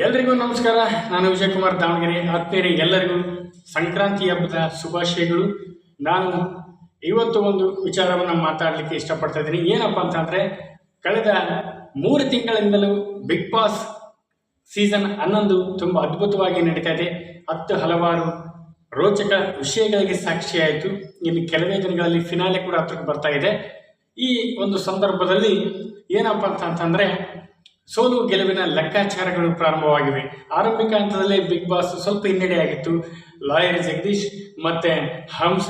ಎಲ್ರಿಗೂ ನಮಸ್ಕಾರ. ನಾನು ವಿಜಯ್ ಕುಮಾರ್ ದಾವಣಗೆರೆ. ಆತ್ಮೀಯರೇ, ಎಲ್ಲರಿಗೂ ಸಂಕ್ರಾಂತಿ ಹಬ್ಬದ ಶುಭಾಶಯಗಳು. ನಾನು ಇವತ್ತು ಒಂದು ವಿಚಾರವನ್ನು ಮಾತಾಡಲಿಕ್ಕೆ ಇಷ್ಟಪಡ್ತಾ ಇದ್ದೀನಿ. ಏನಪ್ಪ ಅಂತಂದರೆ, ಕಳೆದ 3 ತಿಂಗಳಿಂದಲೂ ಬಿಗ್ ಬಾಸ್ ಸೀಸನ್ 11 ತುಂಬ ಅದ್ಭುತವಾಗಿ ನಡೀತಾ ಇದೆ. ಹಲವಾರು ರೋಚಕ ವಿಷಯಗಳಿಗೆ ಸಾಕ್ಷಿಯಾಯಿತು. ಇನ್ನು ಕೆಲವೇ ದಿನಗಳಲ್ಲಿ ಫಿನಾಲೆ ಕೂಡ ಹತ್ರಕ್ಕೆ ಬರ್ತಾ ಇದೆ. ಈ ಒಂದು ಸಂದರ್ಭದಲ್ಲಿ ಏನಪ್ಪ ಅಂತಂತಂದರೆ, ಸೋಲು ಗೆಲುವಿನ ಲೆಕ್ಕಾಚಾರಗಳು ಪ್ರಾರಂಭವಾಗಿವೆ. ಆರಂಭಿಕ ಹಂತದಲ್ಲೇ ಬಿಗ್ ಬಾಸ್ ಸ್ವಲ್ಪ ಹಿನ್ನಡೆಯಾಗಿತ್ತು. ಲಾಯರ್ ಜಗದೀಶ್ ಮತ್ತು ಹಂಸ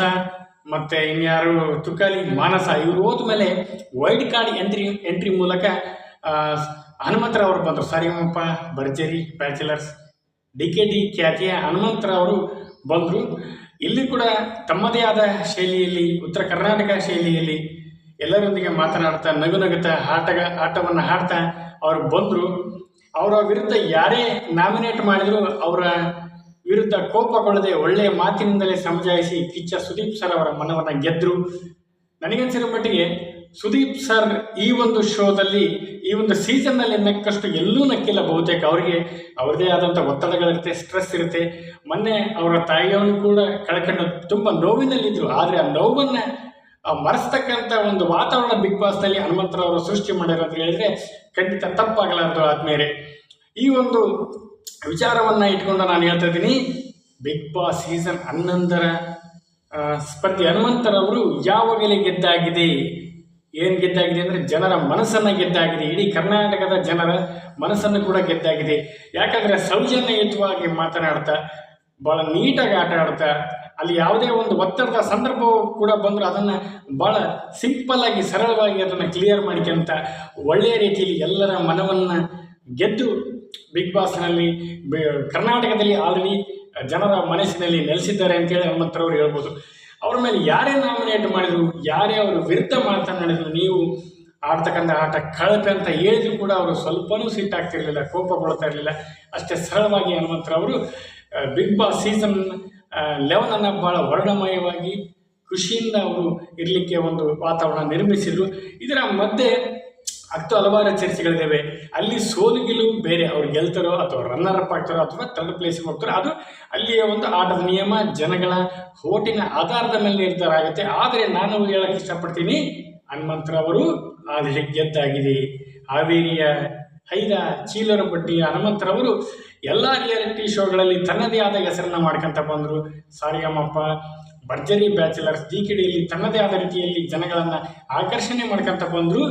ಮತ್ತು ಇನ್ಯಾರು ತುಕಾಲಿ ಮಾನಸ ಇವರು ಹೋದ ಮೇಲೆ ವೈಲ್ಡ್ ಕಾರ್ಡ್ ಎಂಟ್ರಿ ಮೂಲಕ ಹನುಮಂತರಾವರು ಬಂದರು. ಸಾರಿಗಮಪ, ಭರ್ಜರಿ, ಬ್ಯಾಚುಲರ್ಸ್, DKD ಖ್ಯಾತಿಯ ಹನುಮಂತರಾವರು ಬಂದರು. ಇಲ್ಲಿ ಕೂಡ ತಮ್ಮದೇ ಆದ ಶೈಲಿಯಲ್ಲಿ, ಉತ್ತರ ಕರ್ನಾಟಕ ಶೈಲಿಯಲ್ಲಿ ಎಲ್ಲರೊಂದಿಗೆ ಮಾತನಾಡ್ತಾ ನಗುತ್ತಾ ಆಟವನ್ನು ಆಡ್ತಾ ಅವರು ಬಂದರು. ಅವರ ವಿರುದ್ಧ ಯಾರೇ ನಾಮಿನೇಟ್ ಮಾಡಿದರೂ ಅವರ ವಿರುದ್ಧ ಕೋಪಗೊಳ್ಳದೆ ಒಳ್ಳೆಯ ಮಾತಿನಿಂದಲೇ ಸಮಜಾಯಿಸಿ ಕಿಚ್ಚ ಸುದೀಪ್ ಸರ್ ಅವರ ಮನವನ್ನು ಗೆದ್ದರು. ನನಗನ್ಸಿರೋ ಮಟ್ಟಿಗೆ ಸುದೀಪ್ ಸರ್ ಈ ಒಂದು ಶೋದಲ್ಲಿ, ಈ ಒಂದು ಸೀಸನ್ನಲ್ಲಿ ನಕ್ಕಷ್ಟು ಎಲ್ಲೂ ನಕ್ಕಿಲ್ಲ. ಬಹುತೇಕ ಅವರಿಗೆ ಅವ್ರದ್ದೇ ಆದಂಥ ಒತ್ತಡಗಳಿರುತ್ತೆ, ಸ್ಟ್ರೆಸ್ ಇರುತ್ತೆ. ಮೊನ್ನೆ ಅವರ ತಾಯಿಯನ್ನು ಕೂಡ ಕಳ್ಕೊಂಡು ತುಂಬ ನೋವಿನಲ್ಲಿದ್ದರು. ಆದರೆ ಆ ನೋವನ್ನು ಮರೆಸ್ತಕ್ಕಂಥ ಒಂದು ವಾತಾವರಣ ಬಿಗ್ ಬಾಸ್ನಲ್ಲಿ ಹನುಮಂತರವರು ಸೃಷ್ಟಿ ಮಾಡ್ಯಾರ ಅಂತ ಹೇಳಿದರೆ ಖಂಡಿತ ತಪ್ಪಾಗಲಾರದು. ಆದ್ಮೇಲೆ ಈ ಒಂದು ವಿಚಾರವನ್ನು ಇಟ್ಕೊಂಡು ನಾನು ಹೇಳ್ತಾ ಇದ್ದೀನಿ, ಬಿಗ್ ಬಾಸ್ ಸೀಸನ್ 11ರ ಸ್ಪರ್ಧಿ ಹನುಮಂತರವರು ಯಾವಾಗಲೇ ಗೆದ್ದಾಗಿದೆ. ಏನು ಗೆದ್ದಾಗಿದೆ ಅಂದರೆ, ಜನರ ಮನಸ್ಸನ್ನು ಗೆದ್ದಾಗಿದೆ. ಇಡೀ ಕರ್ನಾಟಕದ ಜನರ ಮನಸ್ಸನ್ನು ಕೂಡ ಗೆದ್ದಾಗಿದೆ. ಯಾಕಂದರೆ ಸೌಜನ್ಯಯುತವಾಗಿ ಮಾತನಾಡ್ತಾ, ಭಾಳ ನೀಟಾಗಿ ಆಟ ಆಡ್ತಾ, ಅಲ್ಲಿ ಯಾವುದೇ ಒಂದು ಒತ್ತಡದ ಸಂದರ್ಭ ಕೂಡ ಬಂದರೂ ಅದನ್ನು ಭಾಳ ಸಿಂಪಲ್ಲಾಗಿ, ಸರಳವಾಗಿ ಅದನ್ನು ಕ್ಲಿಯರ್ ಮಾಡಿಕೊಂತ ಒಳ್ಳೆಯ ರೀತಿಯಲ್ಲಿ ಎಲ್ಲರ ಮನವನ್ನು ಗೆದ್ದು ಬಿಗ್ ಬಾಸ್ನಲ್ಲಿ ಕರ್ನಾಟಕದಲ್ಲಿ ಆಲ್ರೆಡಿ ಜನರ ಮನಸ್ಸಿನಲ್ಲಿ ನೆಲೆಸಿದ್ದಾರೆ ಅಂತೇಳಿ ಹನುಮಂತರವರು ಹೇಳ್ಬೋದು. ಅವ್ರ ಮೇಲೆ ಯಾರೇ ನಾಮಿನೇಟ್ ಮಾಡಿದರು, ಯಾರೇ ಅವರು ವಿರುದ್ಧ ಮಾತನಾಡಿದ್ರು, ನೀವು ಆಡ್ತಕ್ಕಂಥ ಆಟ ಕಳಪೆ ಅಂತ ಹೇಳಿದ್ರು ಕೂಡ ಅವರು ಸ್ವಲ್ಪನೂ ಸಿಟ್ಟಾಗ್ತಿರಲಿಲ್ಲ, ಕೋಪಗೊಳ್ತಾ ಇರಲಿಲ್ಲ. ಅಷ್ಟೇ ಸರಳವಾಗಿ ಹನುಮಂತರವರು ಬಿಗ್ ಬಾಸ್ ಸೀಸನ್ 11 ಭಾಳ ವರ್ಣಮಯವಾಗಿ ಖುಷಿಯಿಂದ ಅವರು ಇರಲಿಕ್ಕೆ ಒಂದು ವಾತಾವರಣ ನಿರ್ಮಿಸಿದರು. ಇದರ ಮಧ್ಯೆ ಹಲವಾರು ಚರ್ಚೆಗಳಿದ್ದಾವೆ. ಅಲ್ಲಿ ಸೋಲು ಬೇರೆ, ಅವ್ರು ಗೆಲ್ತಾರೋ ಅಥವಾ ರನ್ನರ್ ಅಪ್ ಆಗ್ತಾರೋ ಅಥವಾ ಥರ್ಡ್ ಪ್ಲೇಸಿಗೆ ಹೋಗ್ತಾರೋ, ಅದು ಅಲ್ಲಿಯ ಒಂದು ಆಟದ ನಿಯಮ, ಜನಗಳ ಓಟಿನ ಆಧಾರದ ಮೇಲೆ ನಿರ್ಧಾರ ಆಗುತ್ತೆ. ಆದರೆ ನಾನು ಹೇಳಕ್ಕೆ ಇಷ್ಟಪಡ್ತೀನಿ, ಹನುಮಂತರವರು ಆಲ್ರೆಡಿ ಗೆದ್ದಾಗಿದೆ. ಹಾವೇರಿಯ ಹೈದ ಚೀಲರ ಬಡ್ಡಿಯ ಹನುಮಂತರವರು ಎಲ್ಲ ರಿಯಾಲಿಟಿ ಶೋಗಳಲ್ಲಿ ತನ್ನದೇ ಆದ ಹೆಸರನ್ನು ಮಾಡ್ಕೊತ ಬಂದರು. ಸಾರಿಗಮಪ, ಭರ್ಜರಿ, ಬ್ಯಾಚುಲರ್ಸ್, DKDಯಲ್ಲಿ ತನ್ನದೇ ಆದ ರೀತಿಯಲ್ಲಿ ಜನಗಳನ್ನು ಆಕರ್ಷಣೆ ಮಾಡ್ಕೊತ ಬಂದರು.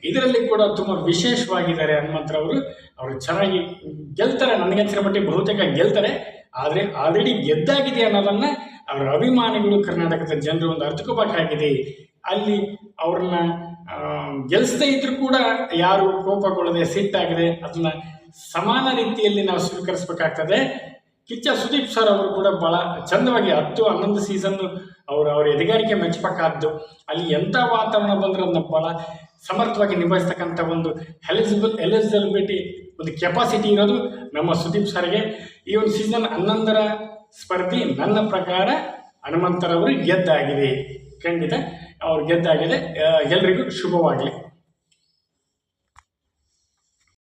ಇದರಲ್ಲಿ ಕೂಡ ತುಂಬ ವಿಶೇಷವಾಗಿದ್ದಾರೆ ಹನುಮಂತರವರು. ಅವರು ಚೆನ್ನಾಗಿ ಗೆಲ್ತಾರೆ, ನನಗನ್ಸಿರೋ ಮಟ್ಟಿಗೆ ಬಹುತೇಕ ಗೆಲ್ತಾರೆ. ಆದರೆ ಆಲ್ರೆಡಿ ಗೆದ್ದಾಗಿದೆ ಅನ್ನೋದನ್ನು ಅವರ ಅಭಿಮಾನಿಗಳು, ಕರ್ನಾಟಕದ ಜನರು ಒಂದು ಅರ್ಥಕೋಬೇಕಾಗಿದೆ. ಅಲ್ಲಿ ಅವ್ರನ್ನ ಗೆಲ್ಲಿಸದೇ ಇದ್ರೂ ಕೂಡ ಯಾರು ಕೋಪಗೊಳ್ಳದೆ, ಸಿಟ್ಟಾಗಿದೆ, ಅದನ್ನು ಸಮಾನ ರೀತಿಯಲ್ಲಿ ನಾವು ಸ್ವೀಕರಿಸಬೇಕಾಗ್ತದೆ. ಕಿಚ್ಚ ಸುದೀಪ್ ಸರ್ ಅವರು ಕೂಡ ಭಾಳ ಚಂದವಾಗಿ 10-11 ಸೀಸನ್ನು ಅವ್ರ ಎದೆಗಾರಿಕೆ ಮೆಚ್ಚಬೇಕಾದ್ದು. ಅಲ್ಲಿ ಎಂಥ ವಾತಾವರಣ ಬಂದರೂ ಅದನ್ನ ಭಾಳ ಸಮರ್ಥವಾಗಿ ನಿಭಾಯಿಸ್ತಕ್ಕಂಥ ಒಂದು ಎಲಿಜಿಬಿಲಿಟಿ, ಒಂದು ಕೆಪಾಸಿಟಿ ಇರೋದು ನಮ್ಮ ಸುದೀಪ್ ಸರ್ಗೆ. ಈ ಒಂದು ಸೀಸನ್ 11ರ ಸ್ಪರ್ಧಿ ನನ್ನ ಪ್ರಕಾರ ಹನುಮಂತರವರು ಗೆದ್ದಾಗಿದೆ. ಖಂಡಿತ ಅವ್ರು ಗೆದ್ದಾಗಿದೆ. ಎಲ್ರಿಗೂ ಶುಭವಾಗಲಿ.